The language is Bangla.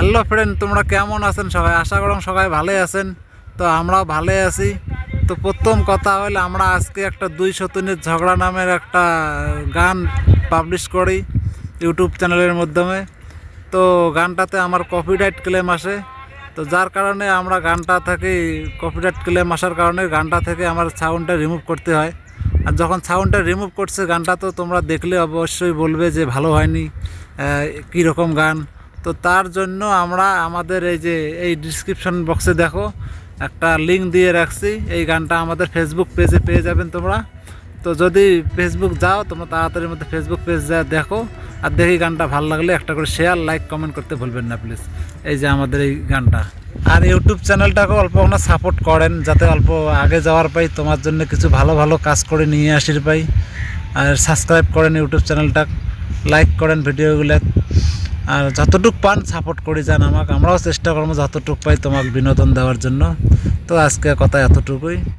হ্যালো ফ্রেন্ড, তোমরা কেমন আছেন সবাই? আশা করুন সবাই ভালোই আছেন। তো আমরাও ভালোই আছি। তো প্রথম কথা হলো, আমরা আজকে একটা 200 ঝগড়া নামের একটা গান পাবলিশ করি ইউটিউব চ্যানেলের মাধ্যমে। তো গানটাতে আমার কপিরাইট ক্লেম আসে। তো যার কারণে আমরা গানটা থেকে কপিরাইট ক্লেম আসার কারণে গানটা থেকে আমার সাউন্ডটা রিমুভ করতে হয়। আর যখন সাউন্ডটা রিমুভ করছে গানটা, তো তোমরা দেখলে অবশ্যই বলবে যে ভালো হয়নি, কীরকম গান। তো তার জন্য আমরা আমাদের এই ডিসক্রিপশন বক্সে দেখো একটা লিঙ্ক দিয়ে রাখছি। এই গানটা আমাদের ফেসবুক পেজে পেয়ে যাবেন তোমরা। তো যদি ফেসবুক যাও, তোমরা তাড়াতাড়ির মধ্যে ফেসবুক পেজ যা দেখো, আর দেখি গানটা ভালো লাগলে একটা করে শেয়ার, লাইক, কমেন্ট করতে ভুলবেন না প্লিজ। এই যে আমাদের এই গানটা। আর ইউটিউব চ্যানেলটাকে অল্প কোনো সাপোর্ট করেন, যাতে অল্প আগে যাওয়ার পাই, তোমার জন্য কিছু ভালো ভালো কাজ করে নিয়ে আসির পাই। আর সাবস্ক্রাইব করেন ইউটিউব চ্যানেলটা, লাইক করেন ভিডিওগুলো, আর যতটুকু পান সাপোর্ট করে যান আমাকে। আমরাও চেষ্টা করবো যতটুকু পাই তোমাকে বিনোদন দেওয়ার জন্য। তো আজকে কথা এতটুকুই।